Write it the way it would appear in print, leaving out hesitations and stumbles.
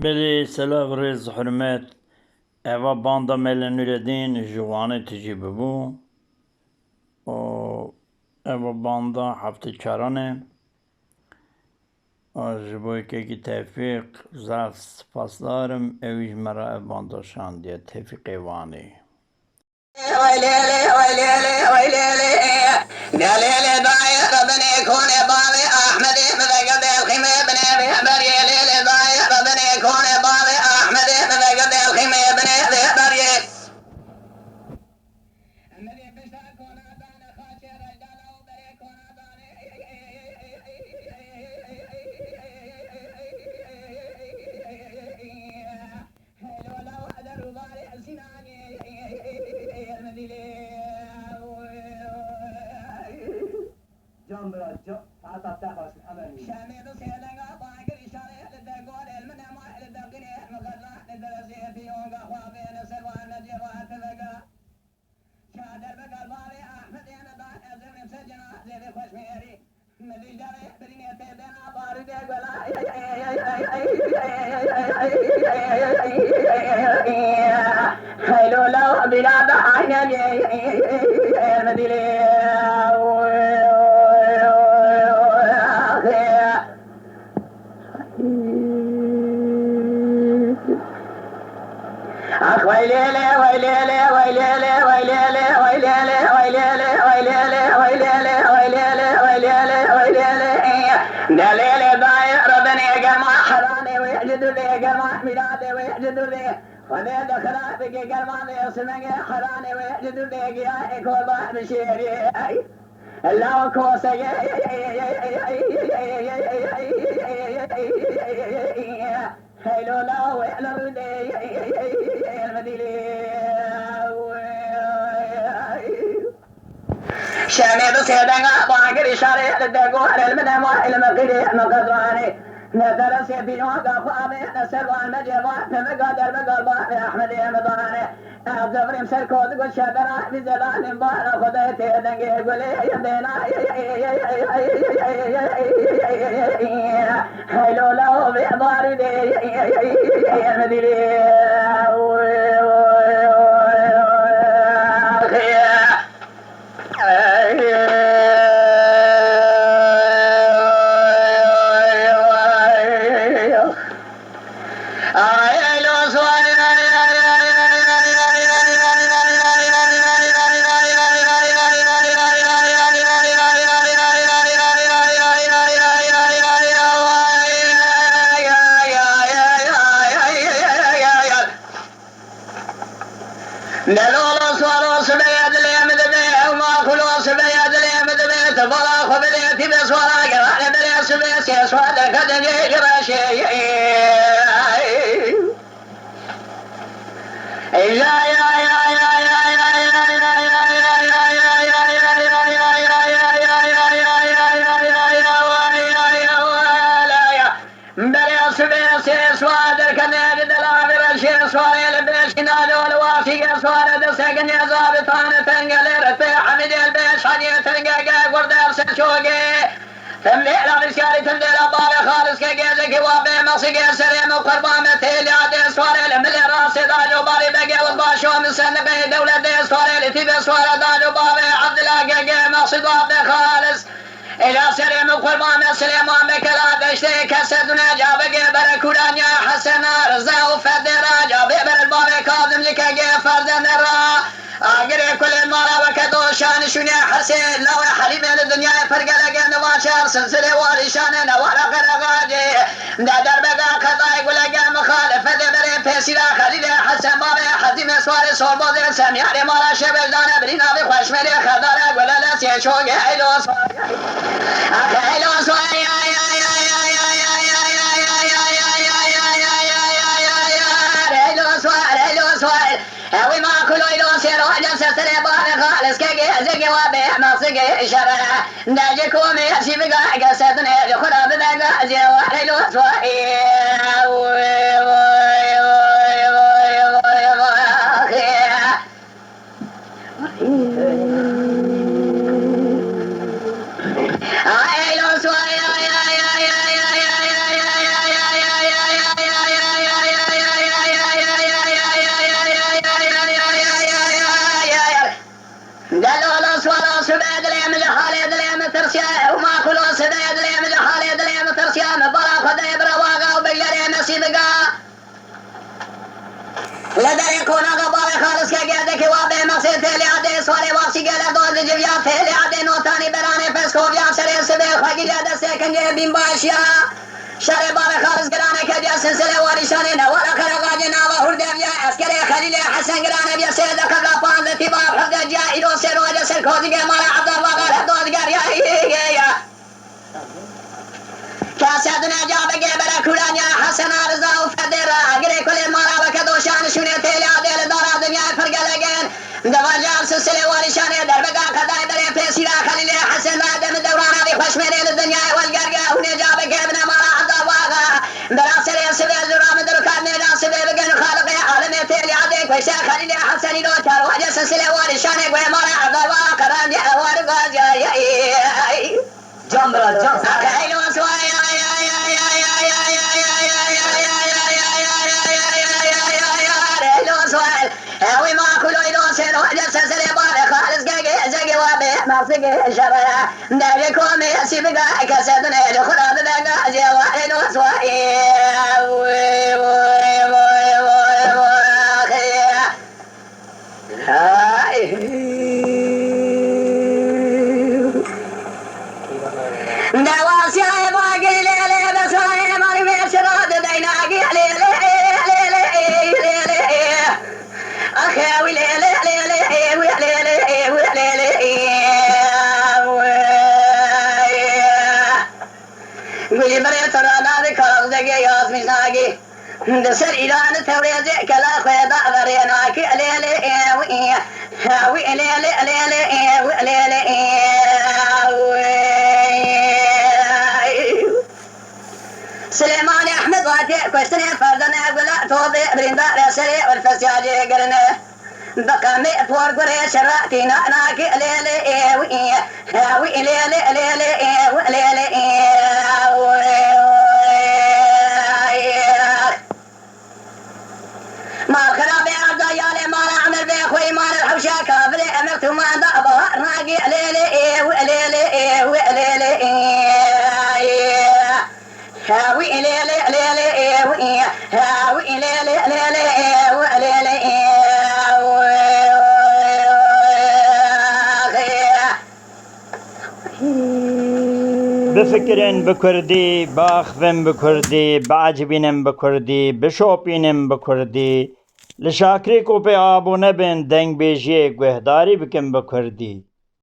بله سلاف ریز حرمت اوا باندا مل نوردین جوانه تجی ببو و اوا باندا هفته چرانه و جبوی که توفیق زف سپاسدارم اویج مرا اوا باندا شاندیه توفیق ایوانی ويلي ويلي ويلي يا ليلي ضايع ربنا يكون باضي احمد مذقب الخيمه بن ابي حبر يا ليلي ضايع ربنا يكون باضي احمد مذقب الخيمه بن ابي حبر يا جان برا جان عطا تخاش الأمل شامي بسيلنا طاقر إشارة للدقور المنام للدقني مغرح للدرسي في يوم أخوابين سلوان نجير واتفقا شادر بقى الباري أحمد أنا ضاع أزمن سجنا زي خوشميري ملي جاري بريني تيدنا باري ديقولا خيلو لو بلاد عيني المدينة أخ ويليلي ويليلي ويليلي ويليلي ويليلي ويليلي ويليلي ويليلي ويليلي ويليلي ويليلي دليلي ضايع ربنا يقل ما حراني ويحجد لي يقل ما ميلادي ويحجد لي وذي دخلاتك يقل ما يسمعي حراني ويحجد لي قيائك والله بشيري لا وكوسك هيلو لا ويحلو دي شامي بسيدنا باقر إشارة للدقوة للمدام والمقيدي مقدراني نزل سيبين وقفامي نسل والمجيبا فمقادر بقلبا أحمد مضاني الزفر مسركو تقول شادرا بزلال مبارا خديتي دنقي قولي يدينا هيلو لو بإحضار دي المدينة نلولو سوالو سبياد اليمدبي وما كلو سبياد اليمدبي تفلا خبريتي بسوالا قرأنا بلي سبيسي سوالا كدني قراشي بلي سبيسي سوالا كدني دلابر سوالا بيشنا الوافي سوالا دسكن يا ظابطان تنقل رتبي حمد البيش حني تنقل ورد ارسل شوقي تملي على مسكاري تملي لباري خالص كيزك وابي مصيقي سليم وقربان تيلي عدي سواري لملي راسي داجو باري بقي والباشو من سنقي دولة دي سواري لتيبي سواري داجو باري عبد الله قيقي مقصد وابي خالص إلى سليم وقربان سليمان بكلا دشتي كسدنا جابقي بركولانيا حسنا رزا وفدرا جابي بالبابي كاظم لكي فرد نرا أقري كل المرا وكدو شان شنيا حسين لو حليم الدنيا فرق لقى نواشر سلسلة والشان نوالا غرغاجي دادر بقى قضاء ولقى مخالف دبري فيسيرا خليل حسن بابي حزيم سواري صوبوزي سمياري مارا شبل دانا برينا بخوش ملي خدارة ولا لسي شوقي حيلو صواري حيلو صواري هوي ما كل إلو سير وجل سرسل بار خالص كي زكي وبيع مصقي شرع داجكم يسي بقى قصدني خراب بقى زي وحلو صوحي واسی بگا لدر کونا کا بار خالص کے گئے کہ وہ بے مقصد تھے آدے سوارے واسی گئے دو جویا تھے آدے نوتانی برانے پس کو بیا سرے سے خاگی لدر سے کنجے بیم باشیا شر بار خالص گرانے کے دیا سلسلے واری شانے نہ ولا کرا جنا و ہر دیا عسکری خلیل حسن گرانے بیا سے دکھا پاند تیبا حد جا ایرو سے روج سے کھوج گئے مارا عبد وغیرہ دو گر یا کاسه دنیا جا بگه برا کولانیا حسن رضا و فدر اگره کل مارا وکدو شان شونه تیلا دل دارا دنیا فرگلگن دوجار سلسله واری شانه در بگا خدای بره پیسی را خلیل حسن آدم دورانا دی خوش میره دنیا والگرگه اونه جا بگه ابن مارا عبد واغا برا سره سویل درام درکار نیدا سویل بگن خالق عالم تیلا دی خوش خلیل حسنی رو چار وجه سلسله واری شانه گوه مارا عبد واغا کران جا وارگا جایی جمرا جم خیلی واسوایا هوي ما كله يدوسين وجلس سليمان خالص زقي وابي مرسقي شبه دايكم يسيب قاعك سدنا يدخل دقا جواري وسواي دواسي باقي ليلي بس ما يشرد ديناقي أخي ويلي قولي بريت رانا ذكر زقي ياس مشناقي دسر إيران توريزي كلا خيضا بريناكي سليمان أحمد واتي كوستني فردنا قلا توضي بريندا رسلي والفسياجي قرنه بقى مئفور قري شراتينا ناكي ما الخراب يا عبد يالي ما نعمل بيخوي ما الحوشة كافري أمرت ما ضعبها ناقي بفكرن بكردي باخفن بكردي بعجبينن بكردي بشوبينن بكردي لشاكري کو پہ آبو نبن دنگ بیجی گوہداری بکن بکردی